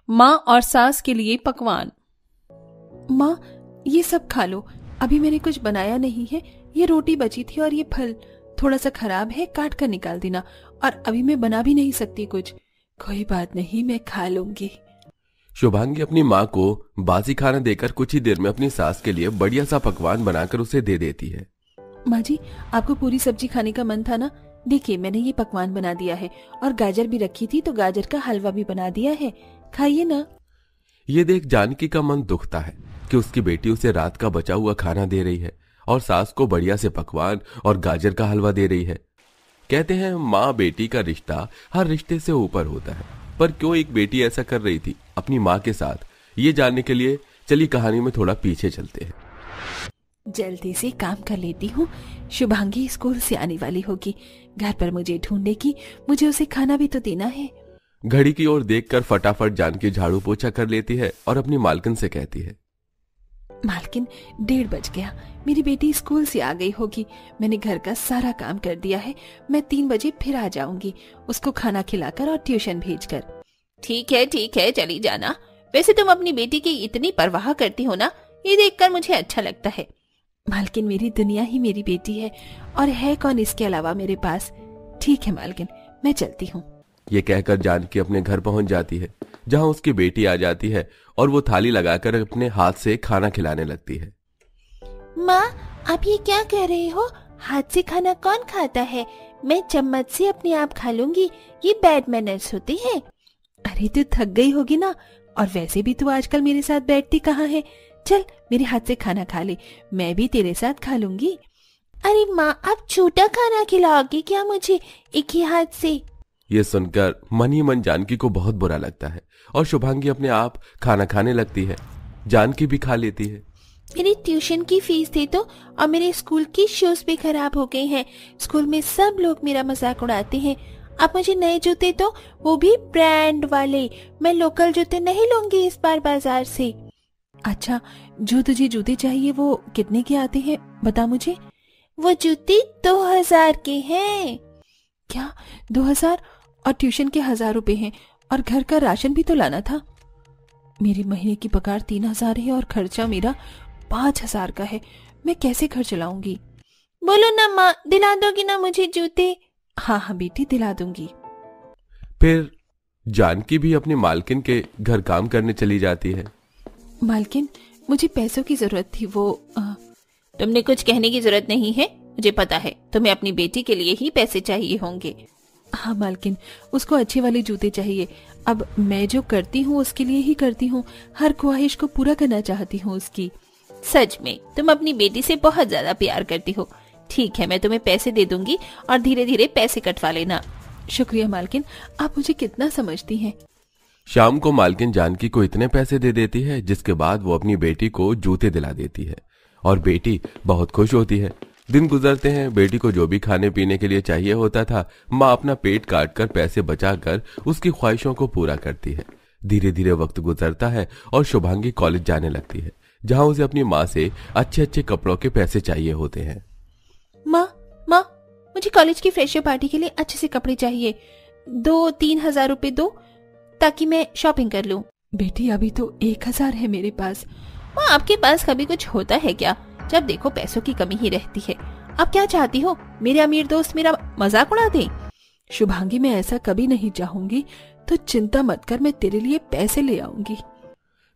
माँ और सास के लिए पकवान। माँ, ये सब खा लो, अभी मैंने कुछ बनाया नहीं है। ये रोटी बची थी और ये फल थोड़ा सा खराब है, काट कर निकाल देना। और अभी मैं बना भी नहीं सकती कुछ। कोई बात नहीं, मैं खा लूंगी। शुभांगी अपनी माँ को बासी खाना देकर कुछ ही देर में अपनी सास के लिए बढ़िया सा पकवान बनाकर उसे दे देती है। माँ जी, आपको पूरी सब्जी खाने का मन था ना? देखिए, मैंने ये पकवान बना दिया है और गाजर भी रखी थी तो गाजर का हलवा भी बना दिया है, खाइए ना। ये देख जानकी का मन दुखता है कि उसकी बेटी उसे रात का बचा हुआ खाना दे रही है और सास को बढ़िया से पकवान और गाजर का हलवा दे रही है। कहते हैं माँ बेटी का रिश्ता हर रिश्ते से ऊपर होता है, पर क्यों एक बेटी ऐसा कर रही थी अपनी माँ के साथ, ये जानने के लिए चलिए कहानी में थोड़ा पीछे चलते हैं। जल्दी से काम कर लेती हूँ। शुभांगी स्कूल से आने वाली होगी, घर पर मुझे ढूंढेगी, मुझे उसे खाना भी तो देना है। घड़ी की ओर देखकर फटाफट जानकी झाड़ू पोछा कर लेती है और अपनी मालकिन से कहती है, मालकिन, 1:30 बज गया, मेरी बेटी स्कूल से आ गई होगी। मैंने घर का सारा काम कर दिया है, मैं 3 बजे फिर आ जाऊंगी, उसको खाना खिलाकर और ट्यूशन भेजकर। ठीक है, चली जाना। वैसे तुम अपनी बेटी की इतनी परवाह करती हो ना, ये देखकर मुझे अच्छा लगता है। मालकिन, मेरी दुनिया ही मेरी बेटी है और है कौन इसके अलावा मेरे पास। ठीक है मालकिन, मैं चलती हूँ। ये कहकर जानकी अपने घर पहुंच जाती है, जहां उसकी बेटी आ जाती है और वो थाली लगाकर अपने हाथ से खाना खिलाने लगती है। माँ, आप ये क्या कह रहे हो? हाथ से खाना कौन खाता है? मैं चम्मच से अपने आप खा लूंगी, ये बैड मैनर्स होते हैं। अरे तू थक गई होगी ना, और वैसे भी तू आजकल मेरे साथ बैठती कहाँ है? चल मेरे हाथ से खाना खा ले, मैं भी तेरे साथ खा लूंगी। अरे माँ, आप छोटा खाना खिलाओगी क्या मुझे एक ही हाथ से? ये सुनकर मन ही मन जानकी को बहुत बुरा लगता है और शुभांगी अपने आप खाना खाने लगती है। जानकी भी खा लेती है। मेरी ट्यूशन की फीस दे दो और मेरे स्कूल की शूज भी खराब हो गए हैं। स्कूल में सब लोग मेरा मजाक उड़ाते हैं। आप मुझे नए जूते दो, वो भी ब्रांड वाले। मैं लोकल जूते नहीं लूंगी इस बार बाजार से। अच्छा, जो तुझे जूते चाहिए वो कितने के आते हैं बता मुझे। वो जूते 2000 के हैं। क्या 2000? और ट्यूशन के 1000 रुपए हैं, और घर का राशन भी तो लाना था। मेरी महीने की पगार 3000 है और खर्चा मेरा 5000 का है। मैं कैसे घर चलाऊंगी? बोलो ना माँ, दिला दोगी ना मुझे जूते? हाँ बेटी, दिला दूंगी। फिर जानकी भी अपनी मालकिन के घर काम करने चली जाती है। मालकिन, मुझे पैसों की जरूरत थी। तुमने कुछ कहने की जरूरत नहीं है, मुझे पता है तुम्हें अपनी बेटी के लिए ही पैसे चाहिए होंगे। हाँ मालकिन, उसको अच्छे वाले जूते चाहिए। अब मैं जो करती हूँ उसके लिए ही करती हूँ, हर ख्वाहिश को पूरा करना चाहती हूँ उसकी। सच में तुम अपनी बेटी से बहुत ज्यादा प्यार करती हो। ठीक है, मैं तुम्हें पैसे दे दूंगी और धीरे धीरे पैसे कटवा लेना। शुक्रिया मालकिन, आप मुझे कितना समझती हैं। शाम को मालकिन जानकी को इतने पैसे दे देती है जिसके बाद वो अपनी बेटी को जूते दिला देती है और बेटी बहुत खुश होती है। दिन गुजरते हैं, बेटी को जो भी खाने पीने के लिए चाहिए होता था, माँ अपना पेट काट कर पैसे बचाकर उसकी ख्वाहिशों को पूरा करती है। धीरे धीरे वक्त गुजरता है और शुभांगी कॉलेज जाने लगती है, जहाँ उसे अपनी माँ से अच्छे अच्छे कपड़ों के पैसे चाहिए होते हैं। माँ, मुझे कॉलेज की फ्रेशर पार्टी के लिए अच्छे से कपड़े चाहिए। 2-3 हजार रुपए दो ताकि मैं शॉपिंग कर लूं। बेटी, अभी तो 1000 है मेरे पास। माँ, आपके पास कभी कुछ होता है क्या? जब देखो पैसों की कमी ही रहती है। आप क्या चाहती हो, मेरे अमीर दोस्त मेरा मजाक उड़ा दे? शुभांगी, मैं ऐसा कभी नहीं चाहूंगी, तो चिंता मत कर, मैं तेरे लिए पैसे ले आऊंगी।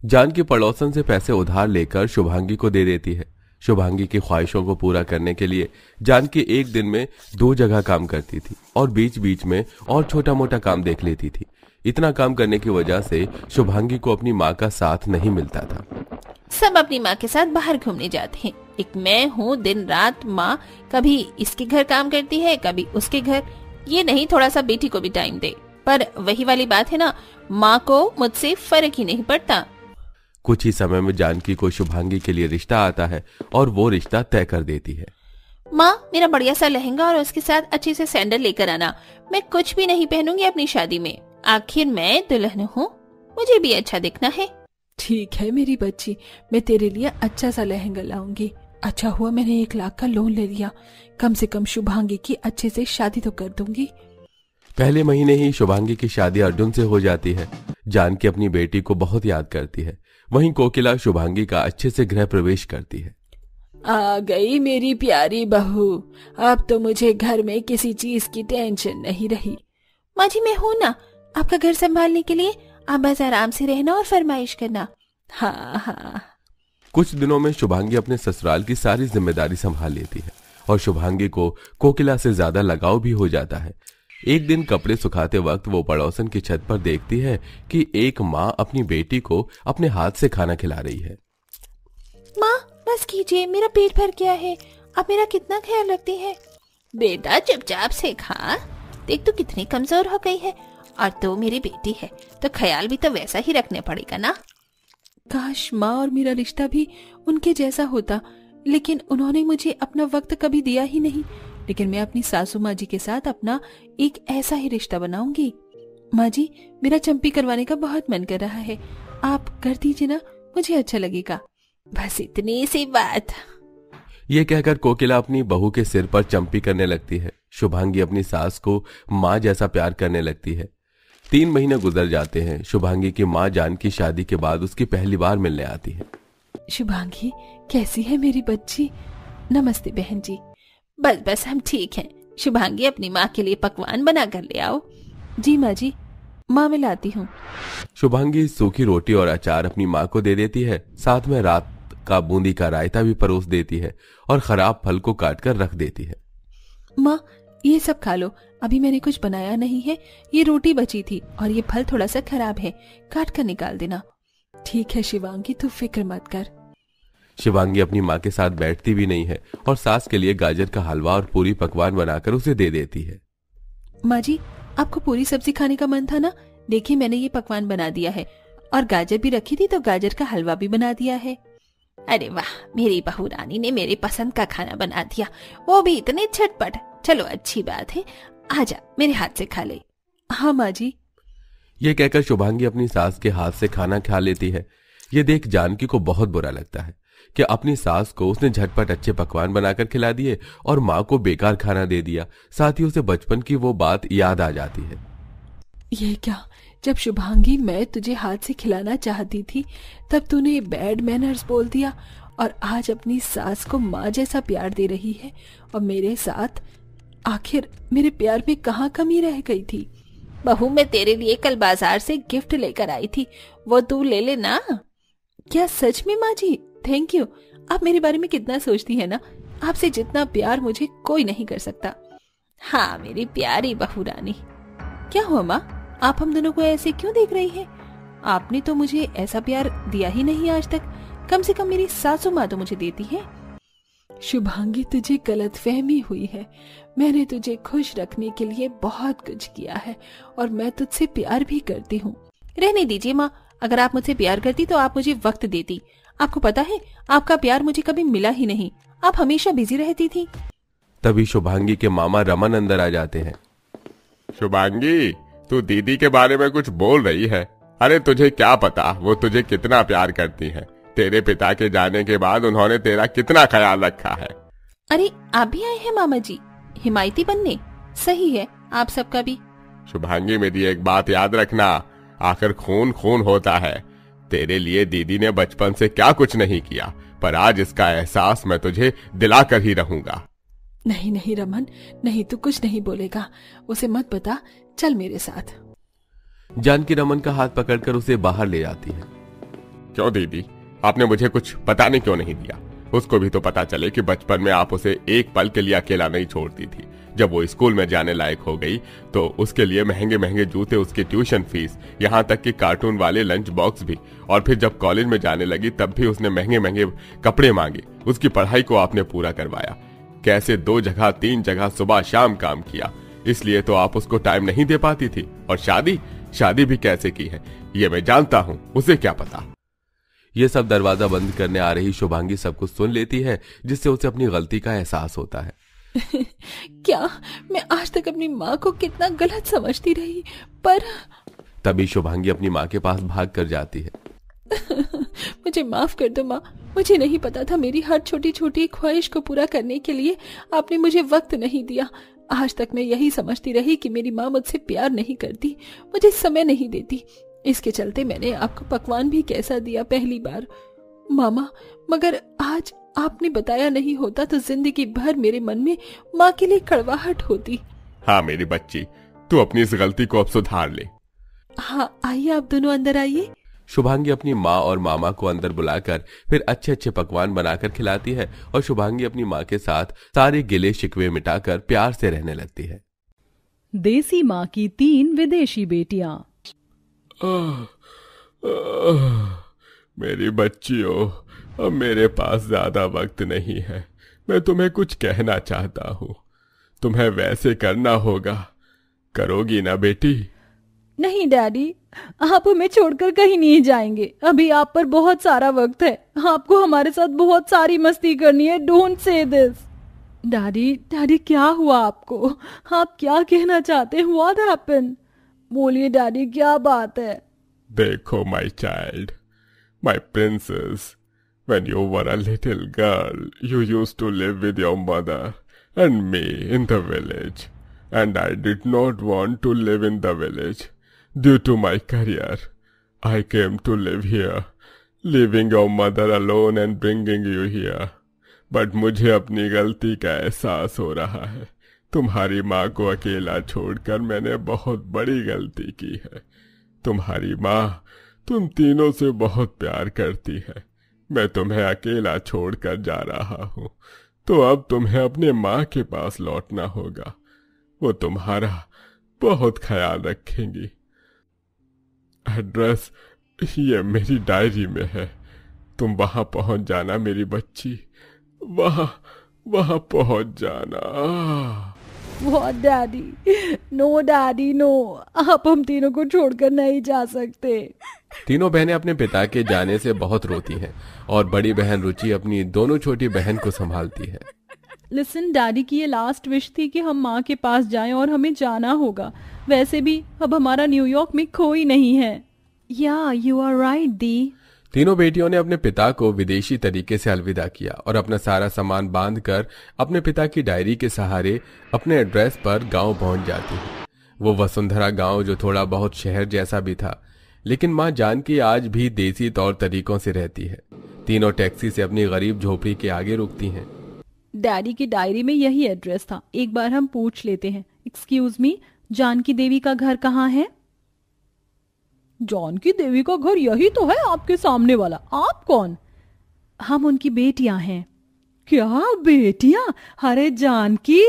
जानकी पड़ोसन से पैसे उधार लेकर शुभांगी को दे देती है। शुभांगी की ख्वाहिशों को पूरा करने के लिए जानकी एक दिन में 2 जगह काम करती थी और बीच बीच में और छोटा मोटा काम देख लेती थी। इतना काम करने की वजह से शुभांगी को अपनी माँ का साथ नहीं मिलता था। सब अपनी माँ के साथ बाहर घूमने जाते हैं, एक मैं हूँ दिन रात माँ कभी इसके घर काम करती है कभी उसके घर। ये नहीं थोड़ा सा बेटी को भी टाइम दे। पर वही वाली बात है ना, माँ को मुझसे फर्क ही नहीं पड़ता। कुछ ही समय में जानकी को शुभांगी के लिए रिश्ता आता है और वो रिश्ता तय कर देती है। माँ, मेरा बढ़िया सा लहंगा और उसके साथ अच्छे से सैंडल लेकर आना। मैं कुछ भी नहीं पहनूंगी अपनी शादी में, आखिर मैं दुल्हन हूँ, मुझे भी अच्छा दिखना है। ठीक है मेरी बच्ची, मैं तेरे लिए अच्छा सा लहंगा लाऊंगी। अच्छा हुआ मैंने 1 लाख का लोन ले लिया, कम से कम शुभांगी की अच्छे से शादी तो कर दूंगी। पहले महीने ही शुभांगी की शादी अर्जुन से हो जाती है। जानकी अपनी बेटी को बहुत याद करती है। वहीं कोकिला शुभांगी का अच्छे से गृह प्रवेश करती है। आ गई मेरी प्यारी बहू, अब तो मुझे घर में किसी चीज की टेंशन नहीं रही। माँ जी मैं हूँ ना आपका घर संभालने के लिए, आप बस आराम से रहना और फरमाइश करना। हाँ हाँ। कुछ दिनों में शुभांगी अपने ससुराल की सारी जिम्मेदारी संभाल लेती है और शुभांगी को कोकिला से ज्यादा लगाव भी हो जाता है। एक दिन कपड़े सुखाते वक्त वो पड़ोसन की छत पर देखती है कि एक माँ अपनी बेटी को अपने हाथ से खाना खिला रही है। माँ बस कीजिए, मेरा पेट भर गया है, आप मेरा कितना ख्याल रखती हैं। बेटा चुपचाप से खा, देख तू कितनी कमजोर हो गई है, और तो मेरी बेटी है तो ख्याल भी तो वैसा ही रखने पड़ेगा ना। काश माँ और मेरा रिश्ता भी उनके जैसा होता, लेकिन उन्होंने मुझे अपना वक्त कभी दिया ही नहीं। लेकिन मैं अपनी सासू माँ जी के साथ अपना एक ऐसा ही रिश्ता बनाऊंगी। माँ जी मेरा चंपी करवाने का बहुत मन कर रहा है, आप कर दीजिए ना, मुझे अच्छा लगेगा। बस इतनी सी बात। ये कहकर कोकिला अपनी बहू के सिर पर चंपी करने लगती है। शुभांगी अपनी सास को माँ जैसा प्यार करने लगती है। 3 महीने गुजर जाते हैं। शुभांगी की माँ जानकी शादी के बाद उसकी पहली बार मिलने आती है। शुभांगी कैसी है मेरी बच्ची? नमस्ते बहन जी। बस बस हम ठीक हैं। शुभांगी अपनी माँ के लिए पकवान बना कर ले आओ। जी माँ जी, माँ मैं लाती हूँ। शुभांगी सूखी रोटी और अचार अपनी माँ को दे देती है। साथ में रात का बूंदी का रायता भी परोस देती है और खराब फल को काट कर रख देती है। माँ ये सब खा लो, अभी मैंने कुछ बनाया नहीं है, ये रोटी बची थी और ये फल थोड़ा सा खराब है, काट कर निकाल देना। ठीक है शिवांगी, तू फिक्र मत कर। शिवांगी अपनी माँ के साथ बैठती भी नहीं है और सास के लिए गाजर का हलवा और पूरी पकवान बनाकर उसे दे देती है। माँ जी आपको पूरी सब्जी खाने का मन था ना, देखिए मैंने ये पकवान बना दिया है, और गाजर भी रखी थी तो गाजर का हलवा भी बना दिया है। अरे वाह, मेरी बहू रानी ने मेरी पसंद का खाना बना दिया, वो भी इतने झटपट। चलो अच्छी बात है, आजा मेरे हाथ से खा ले। हाँ माँ जी। ये कहकर शुभांगी अपनी सास के हाथ से खाना खा लेती है। ये देख जानकी को बहुत बुरा लगता है कि अपनी सास को उसने झटपट अच्छे पकवान बनाकर खिला दिए और माँ को बेकार खाना दे दिया। साथ ही उसे बचपन की वो बात याद आ जाती है। ये क्या, जब शुभांगी मैं तुझे हाथ से खिलाना चाहती थी तब तूने बैड मैनर्स बोल दिया, और आज अपनी सास को माँ जैसा प्यार दे रही है, और मेरे साथ आखिर मेरे प्यार में कहाँ कमी रह गई थी? बहू मैं तेरे लिए कल बाजार से गिफ्ट लेकर आई थी, वो तू ले लेना। क्या सच में माँ जी? Thank you. आप मेरे बारे में कितना सोचती है ना, आपसे जितना प्यार मुझे कोई नहीं कर सकता। हाँ मेरी प्यारी बहू रानी। क्या हुआ माँ, आप हम दोनों को ऐसे क्यों देख रही हैं? आपने तो मुझे ऐसा प्यार दिया ही नहीं आज तक, कम से कम मेरी सासू माँ तो मुझे देती है। शुभांगी तुझे गलतफहमी हुई है, मैंने तुझे खुश रखने के लिए बहुत कुछ किया है और मैं तुझसे प्यार भी करती हूँ। रहने दीजिए माँ, अगर आप मुझसे प्यार करती तो आप मुझे वक्त देती। आपको पता है आपका प्यार मुझे कभी मिला ही नहीं, आप हमेशा बिजी रहती थी। तभी शुभांगी के मामा रमन अंदर आ जाते हैं। शुभांगी तू दीदी के बारे में कुछ बोल रही है। अरे तुझे क्या पता वो तुझे कितना प्यार करती है। तेरे पिता के जाने के बाद उन्होंने तेरा कितना ख्याल रखा है। अरे आप भी आए हैं मामा जी हिमायती बनने? सही है आप सबका भी। शुभांगी मेरी एक बात याद रखना, आखिर खून खून होता है। तेरे लिए दीदी ने बचपन से क्या कुछ नहीं किया, पर आज इसका एहसास मैं तुझे दिला कर ही रहूंगा। नहीं नहीं रमन, नहीं तू कुछ नहीं बोलेगा, उसे मत बता, चल मेरे साथ। जानकी रमन का हाथ पकड़कर उसे बाहर ले जाती है। क्यों दीदी, आपने मुझे कुछ बताने क्यों नहीं दिया? उसको भी तो पता चले कि बचपन में आप उसे एक पल के लिए अकेला नहीं छोड़ती थी। जब वो स्कूल में जाने लायक हो गई तो उसके लिए महंगे महंगे जूते, उसकी ट्यूशन फीस, यहाँ तक कि कार्टून वाले लंच बॉक्स भी, और फिर जब कॉलेज में जाने लगी तब भी उसने महंगे महंगे कपड़े मांगे। उसकी पढ़ाई को आपने पूरा करवाया। कैसे 2 जगह 3 जगह सुबह शाम काम किया, इसलिए तो आप उसको टाइम नहीं दे पाती थी। और शादी भी कैसे की है ये मैं जानता हूँ, उसे क्या पता। ये सब दरवाजा बंद करने आ रही शुभांगी सब कुछ सुन लेती है, जिससे उसे अपनी गलती का एहसास होता है। क्या मैं आज तक अपनी माँ को कितना गलत समझती रही, पर तभी शुभांगी अपनी माँ के पास भाग कर जाती है। मुझे माफ कर दो माँ, मुझे नहीं पता था मेरी हर छोटी छोटी ख्वाहिश को पूरा करने के लिए आपने मुझे वक्त नहीं दिया। आज तक मैं यही समझती रही कि मेरी माँ मुझसे प्यार नहीं करती, मुझे समय नहीं देती। इसके चलते मैंने आपको पकवान भी कैसा दिया पहली बार मामा, मगर आज आपने बताया नहीं होता तो जिंदगी भर मेरे मन में माँ के लिए कड़वाहट होती। हाँ मेरी बच्ची, तू अपनी इस गलती को अब सुधार ले। हाँ आइए, आप दोनों अंदर आइए। शुभांगी अपनी माँ और मामा को अंदर बुलाकर फिर अच्छे अच्छे पकवान बनाकर खिलाती है और शुभांगी अपनी माँ के साथ सारे गिले शिकवे मिटाकर प्यार से रहने लगती है। देसी माँ की 3 विदेशी बेटियां। मेरी बच्चियों, अब मेरे पास ज्यादा वक्त नहीं है। मैं तुम्हें कुछ कहना चाहता हूँ। तुम्हें वैसे करना होगा, करोगी ना बेटी? नहीं डैडी, आप हमें छोड़कर कहीं नहीं जाएंगे। अभी आप पर बहुत सारा वक्त है। आपको हमारे साथ बहुत सारी मस्ती करनी है। Don't say this. डैडी क्या हुआ आपको? आप क्या कहना चाहते हैं? What happened? बोलिए डैडी, क्या बात है? देखो my child, my princess, when you were a little girl, you used to live with your mother and me in the village, and I did not want to live in the village. Due to my career, I came to live here, leaving your mother alone and bringing you here. But मुझे अपनी गलती का एहसास हो रहा है। तुम्हारी माँ को अकेला छोड़कर मैंने बहुत बड़ी गलती की है। तुम्हारी माँ तुम तीनों से बहुत प्यार करती है। मैं तुम्हें अकेला छोड़कर जा रहा हूँ, तो अब तुम्हें अपने माँ के पास लौटना होगा। वो तुम्हारा बहुत ख्याल रखेंगी। एड्रेस ये मेरी डायरी में है। तुम वहां पहुंच जाना मेरी बच्ची, वहां पहुंच जाना। What daddy? No daddy no, आप हम तीनों को छोड़कर नहीं जा सकते। तीनों बहनें अपने पिता के जाने से बहुत रोती हैं और बड़ी बहन रुचि अपनी दोनों छोटी बहन को संभालती है। लिसन, डैडी की ये लास्ट विश थी कि हम माँ के पास जाएं और हमें जाना होगा। वैसे भी अब हमारा न्यूयॉर्क में कोई नहीं है। या यू आर राइट दी। तीनों बेटियों ने अपने पिता को विदेशी तरीके से अलविदा किया और अपना सारा सामान बांधकर अपने पिता की डायरी के सहारे अपने एड्रेस पर गांव पहुंच जाती है। वो वसुंधरा गांव जो थोड़ा बहुत शहर जैसा भी था, लेकिन माँ जानकी आज भी देसी तौर तरीकों से रहती है। तीनों टैक्सी से अपनी गरीब झोपड़ी के आगे रुकती हैं। डैडी की डायरी में यही एड्रेस था। एक बार हम पूछ लेते हैं। एक्सक्यूज मी, जानकी देवी का घर कहाँ है? जानकी देवी का घर यही तो है, आपके सामने वाला। आप कौन? हम उनकी बेटियां हैं। क्या बेटियां? अरे जानकी,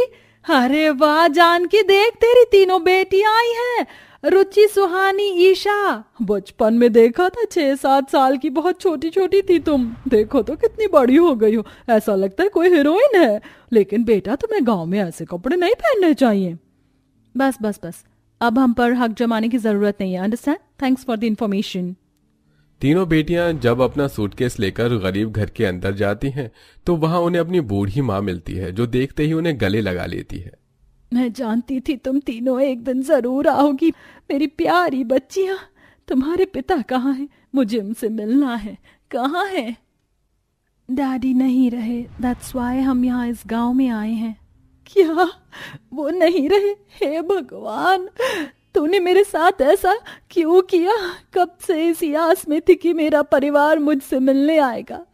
अरे वाह जानकी, देख तेरी तीनों बेटियां आई हैं। रुचि, सुहानी, ईशा। बचपन में देखा था 6-7 साल की, बहुत छोटी छोटी थी तुम। देखो तो कितनी बड़ी हो गई हो, ऐसा लगता है कोई हीरोइन है। लेकिन बेटा तुम्हें गांव में ऐसे कपड़े नहीं पहनने चाहिए। बस बस बस, अब हम पर हक जमाने की जरूरत नहीं है। Understand? Thanks for the information. तीनों बेटियां जब अपना सूटकेस लेकर गरीब घर के अंदर जाती हैं तो वहां उन्हें अपनी बूढ़ी माँ मिलती है, जो देखते ही उन्हें गले लगा लेती है। मैं जानती थी तुम तीनों एक दिन जरूर आओगी। मेरी प्यारी बच्चियां, तुम्हारे पिता कहाँ हैं? मुझे उनसे मिलना है। कहाँ है? डैडी नहीं रहे, दैट्स व्हाई हम यहाँ इस गांव में आए हैं। क्या वो नहीं रहे? हे भगवान, तूने मेरे साथ ऐसा क्यों किया? कब से इसी आस में थी कि मेरा परिवार मुझसे मिलने आएगा।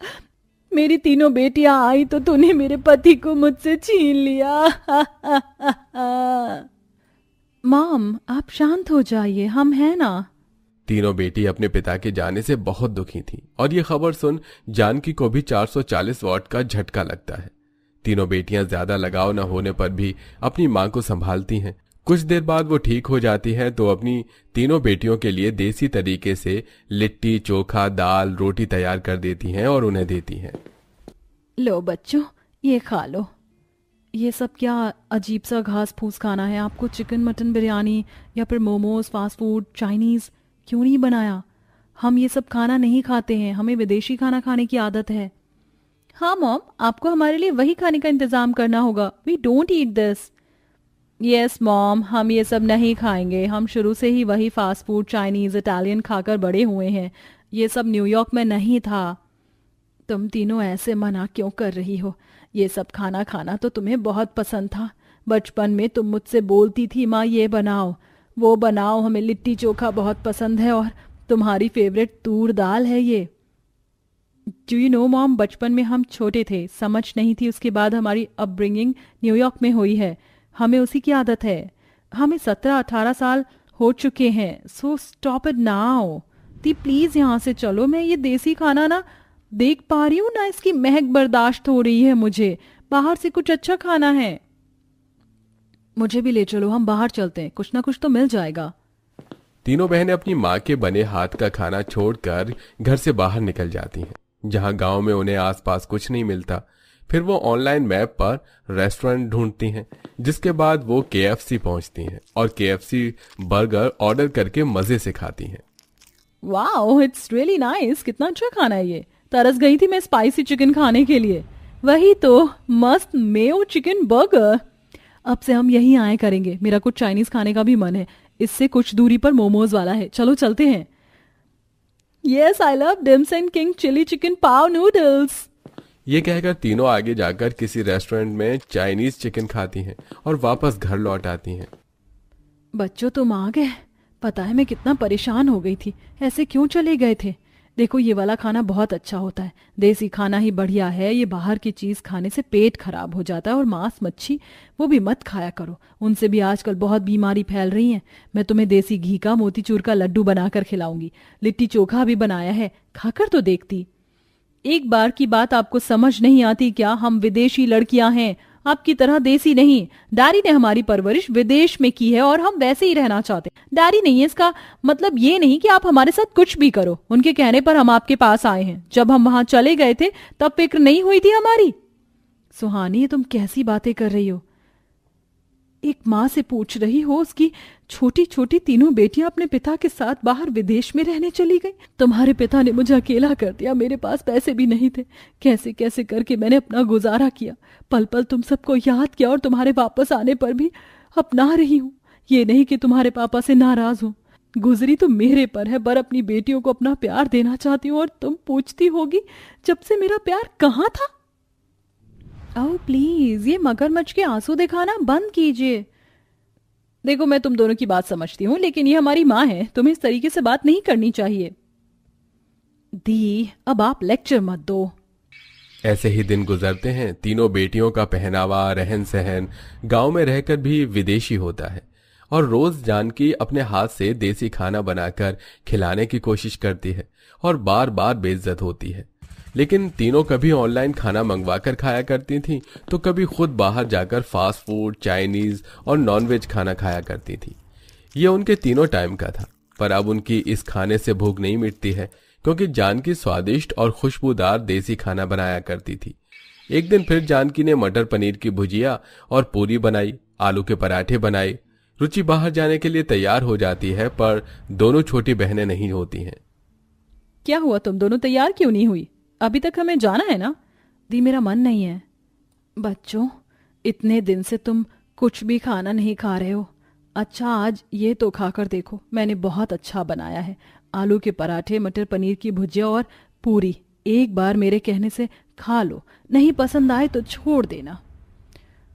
मेरी तीनों बेटियां आई तो तूने मेरे पति को मुझसे छीन लिया। मॉम, आप शांत हो जाइए, हम हैं ना। तीनों बेटी अपने पिता के जाने से बहुत दुखी थी और ये खबर सुन जानकी को भी 440 वॉट का झटका लगता है। तीनों बेटियां ज्यादा लगाव न होने पर भी अपनी माँ को संभालती हैं। कुछ देर बाद वो ठीक हो जाती हैं तो अपनी तीनों बेटियों के लिए देसी तरीके से लिट्टी, चोखा, दाल, रोटी तैयार कर देती हैं और उन्हें देती हैं। लो बच्चों, ये खा लो। ये सब क्या अजीब सा घास फूस खाना है? आपको चिकन मटन बिरयानी या फिर मोमोज, फास्ट फूड, चाइनीज क्यों नहीं बनाया? हम ये सब खाना नहीं खाते हैं, हमें विदेशी खाना खाने की आदत है। हाँ मॉम, आपको हमारे लिए वही खाने का इंतजाम करना होगा। We don't eat this. Yes mom, हम ये सब नहीं खाएंगे। हम शुरू से ही वही फास्ट फूड, चाइनीज, इटालियन खाकर बड़े हुए हैं। ये सब न्यूयॉर्क में नहीं था। तुम तीनों ऐसे मना क्यों कर रही हो? ये सब खाना खाना तो तुम्हें बहुत पसंद था। बचपन में तुम मुझसे बोलती थी माँ ये बनाओ वो बनाओ, हमें लिट्टी चोखा बहुत पसंद है और तुम्हारी फेवरेट तूर दाल है ये। डू यू नो मॉम, बचपन में हम छोटे थे, समझ नहीं थी, उसके बाद हमारी अपब्रिंगिंग न्यूयॉर्क में हुई है, हमें उसी की आदत है। हमें 17-18 साल हो चुके हैं, so stop it now. The please यहाँ से चलो, मैं ये देसी खाना ना देख पा रही हूँ ना, इसकी महक बर्दाश्त हो रही है मुझे, बाहर से कुछ अच्छा खाना है। मुझे भी ले चलो, हम बाहर चलते हैं, कुछ ना कुछ तो मिल जाएगा। तीनों बहनें अपनी माँ के बने हाथ का खाना छोड़कर घर से बाहर निकल जाती हैं, जहां गांव में उन्हें आसपास कुछ नहीं मिलता। फिर वो ऑनलाइन मैप पर रेस्टोरेंट ढूंढती हैं, जिसके बाद वो KFC पहुंचती हैं और KFC बर्गर ऑर्डर करके मजे से खाती हैं। वाओ, इट्स रियली नाइस, कितना अच्छा खाना है ये। तरस गई थी मैं स्पाइसी चिकन खाने के लिए। वही तो, मस्त मेयो चिकन बर्गर। अब से हम यहीं आए करेंगे, मेरा कुछ चाइनीज खाने का भी मन है, इससे कुछ दूरी पर मोमोज वाला है, चलो चलते हैं। Yes, I love dims and king chilli chicken pav noodles. ये कहकर तीनों आगे जाकर किसी रेस्टोरेंट में चाइनीज चिकन खाती हैं और वापस घर लौट आती हैं। बच्चों तुम आ गए, पता है मैं कितना परेशान हो गई थी, ऐसे क्यों चले गए थे। देखो ये वाला खाना बहुत अच्छा होता है, देसी खाना ही बढ़िया है, ये बाहर की चीज खाने से पेट खराब हो जाता है, और मांस मच्छी वो भी मत खाया करो, उनसे भी आजकल बहुत बीमारी फैल रही है। मैं तुम्हें देसी घी का मोतीचूर का लड्डू बनाकर खिलाऊंगी, लिट्टी चोखा भी बनाया है, खाकर तो देखती। एक बार की बात आपको समझ नहीं आती क्या, हम विदेशी लड़कियां हैं, आपकी तरह देसी नहीं। डैडी ने हमारी परवरिश विदेश में की है और हम वैसे ही रहना चाहते। डैडी नहीं है, इसका मतलब ये नहीं कि आप हमारे साथ कुछ भी करो, उनके कहने पर हम आपके पास आए हैं। जब हम वहां चले गए थे तब फिक्र नहीं हुई थी हमारी। सुहानी, तुम कैसी बातें कर रही हो? एक माँ से पूछ रही हो, उसकी छोटी छोटी तीनों बेटियां अपने पिता के साथ बाहर विदेश में रहने चली गई। तुम्हारे पिता ने मुझे अकेला कर दिया, मेरे पास पैसे भी नहीं थे, कैसे कैसे करके मैंने अपना गुजारा किया। पल पल तुम सबको याद किया और तुम्हारे वापस आने पर भी अपना रही हूँ। ये नहीं कि तुम्हारे पापा से नाराज हूँ, गुजरी तो मेरे पर है, पर अपनी बेटियों को अपना प्यार देना चाहती हूँ। और तुम पूछती होगी जब से मेरा प्यार कहाँ था। ओह प्लीज, ये मगरमच्छ के आंसू दिखाना बंद कीजिए। देखो मैं तुम दोनों की बात समझती हूँ, लेकिन ये हमारी माँ है, तुम्हें इस तरीके से बात नहीं करनी चाहिए। दी, अब आप लेक्चर मत दो। ऐसे ही दिन गुजरते हैं। तीनों बेटियों का पहनावा, रहन सहन गांव में रहकर भी विदेशी होता है, और रोज जानकी अपने हाथ से देसी खाना बनाकर खिलाने की कोशिश करती है और बार बार बेइज्जत होती है। लेकिन तीनों कभी ऑनलाइन खाना मंगवाकर खाया करती थीं, तो कभी खुद बाहर जाकर फास्ट फूड, चाइनीज और नॉनवेज खाना खाया करती थी। ये उनके तीनों टाइम का था, पर अब उनकी इस खाने से भूख नहीं मिटती है, क्योंकि जानकी स्वादिष्ट और खुशबूदार देसी खाना बनाया करती थी। एक दिन फिर जानकी ने मटर पनीर की भुजिया और पूरी बनाई, आलू के पराठे बनाए। रुचि बाहर जाने के लिए तैयार हो जाती है, पर दोनों छोटी बहनें नहीं होती हैं। क्या हुआ, तुम दोनों तैयार क्यों नहीं हुई? अभी तक हमें जाना है ना। दी, मेरा मन नहीं है। बच्चों, इतने दिन से तुम कुछ भी खाना नहीं खा रहे हो। अच्छा, आज ये तो खाकर देखो, मैंने बहुत अच्छा बनाया है। आलू के पराठे, मटर पनीर की भुजिया और पूरी। एक बार मेरे कहने से खा लो, नहीं पसंद आए तो छोड़ देना।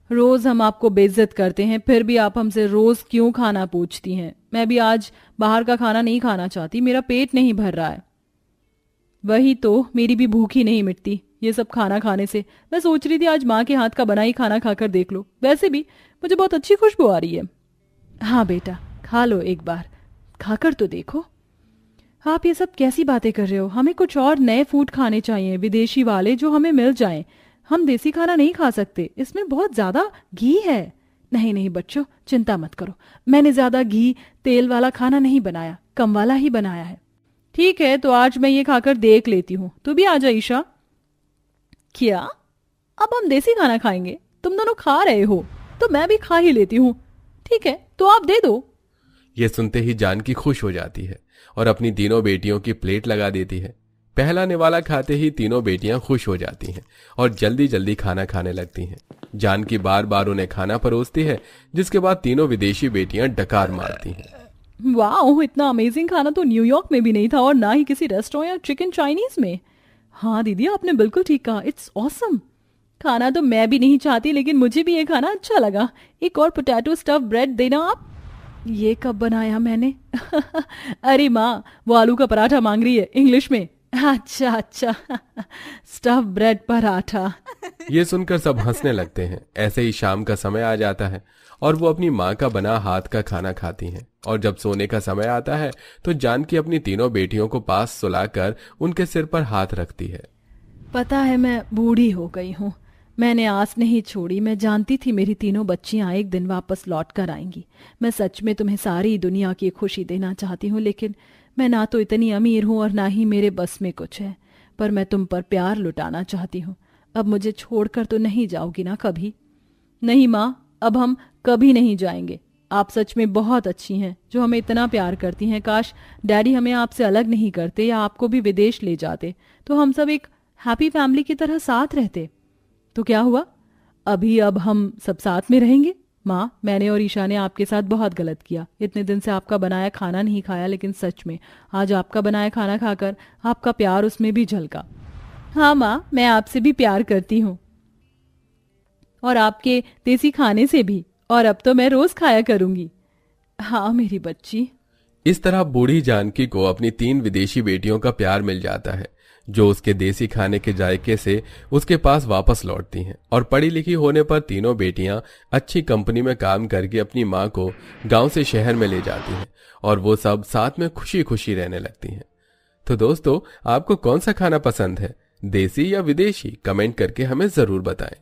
रोज हम आपको बेइज्जत करते हैं, फिर भी आप हमसे रोज क्यों खाना पूछती हैं? मैं भी आज बाहर का खाना नहीं खाना चाहती, मेरा पेट नहीं भर रहा है। वही तो, मेरी भी भूख ही नहीं मिटती ये सब खाना खाने से। मैं सोच रही थी आज माँ के हाथ का बना ही खाना खाकर देख लो, वैसे भी मुझे बहुत अच्छी खुशबू आ रही है। हाँ बेटा, खा लो, एक बार खाकर तो देखो। आप ये सब कैसी बातें कर रहे हो? हमें कुछ और नए फूड खाने चाहिए, विदेशी वाले, जो हमें मिल जाएं। हम देसी खाना नहीं खा सकते, इसमें बहुत ज्यादा घी है। नहीं नहीं बच्चों, चिंता मत करो, मैंने ज्यादा घी तेल वाला खाना नहीं बनाया, कम वाला ही बनाया है। ठीक है, तो आज मैं ये खाकर देख लेती हूँ। तू भी आ जा ईशा। क्या? अब हम देसी खाना खाएंगे? तुम दोनों खा रहे हो तो मैं भी खा ही लेती हूँ। ठीक है, तो आप दे दो। ये सुनते ही जानकी खुश हो जाती है और अपनी तीनों बेटियों की प्लेट लगा देती है। पहला निवाला खाते ही तीनों बेटियां खुश हो जाती हैं और जल्दी जल्दी खाना खाने लगती हैं। जानकी बार बार उन्हें खाना परोसती है, जिसके बाद तीनों विदेशी बेटियां डकार मारती हैं। वाह, इतना अमेजिंग खाना तो न्यूयॉर्क में भी नहीं था, और ना ही किसी रेस्टोरेंट या चिकन चाइनीज में। हाँ दीदी, आपने बिल्कुल ठीक कहा, इट्स ऑसम। खाना तो मैं भी नहीं चाहती, लेकिन मुझे भी ये खाना अच्छा लगा। एक और पोटैटो स्टफ ब्रेड देना आप। ये कब बनाया मैंने? अरे माँ, वो आलू का पराठा मांग रही है इंग्लिश में। अच्छा अच्छा, स्टफ ब्रेड पराठा। ये सुनकर सब हंसने लगते हैं। ऐसे ही शाम का समय आ जाता है और वो अपनी माँ का बना हाथ का खाना खाती हैं। और जब सोने का समय आता है तो जानकी अपनी तीनों बेटियों को पास सुलाकर उनके सिर पर हाथ रखती है। पता है मैं बूढ़ी हो गई हूँ, मैंने आस नहीं छोड़ी। मैं जानती थी मेरी तीनों बच्चियां एक दिन वापस लौट कर आएंगी। मैं सच में तुम्हें सारी दुनिया की खुशी देना चाहती हूँ, लेकिन मैं ना तो इतनी अमीर हूँ और ना ही मेरे बस में कुछ है। पर मैं तुम पर प्यार लुटाना चाहती हूँ। अब मुझे छोड़कर तो नहीं जाओगी ना कभी? नहीं माँ, अब हम कभी नहीं जाएंगे। आप सच में बहुत अच्छी हैं जो हमें इतना प्यार करती हैं। काश डैडी हमें आपसे अलग नहीं करते या आपको भी विदेश ले जाते, तो हम सब एक हैप्पी फैमिली की तरह साथ रहते। तो क्या हुआ, अब हम सब साथ में रहेंगे। माँ, मैंने और ईशा ने आपके साथ बहुत गलत किया। इतने दिन से आपका बनाया खाना नहीं खाया, लेकिन सच में आज आपका बनाया खाना खाकर आपका प्यार उसमें भी झलका। हाँ माँ, मैं आपसे भी प्यार करती हूँ और आपके देसी खाने से भी, और अब तो मैं रोज खाया करूंगी। हाँ मेरी बच्ची। इस तरह बूढ़ी जानकी को अपनी 3 विदेशी बेटियों का प्यार मिल जाता है, जो उसके देसी खाने के जायके से उसके पास वापस लौटती हैं। और पढ़ी लिखी होने पर तीनों बेटियां अच्छी कंपनी में काम करके अपनी माँ को गांव से शहर में ले जाती हैं और वो सब साथ में खुशी खुशी रहने लगती हैं। तो दोस्तों, आपको कौन सा खाना पसंद है, देसी या विदेशी? कमेंट करके हमें जरूर बताएं।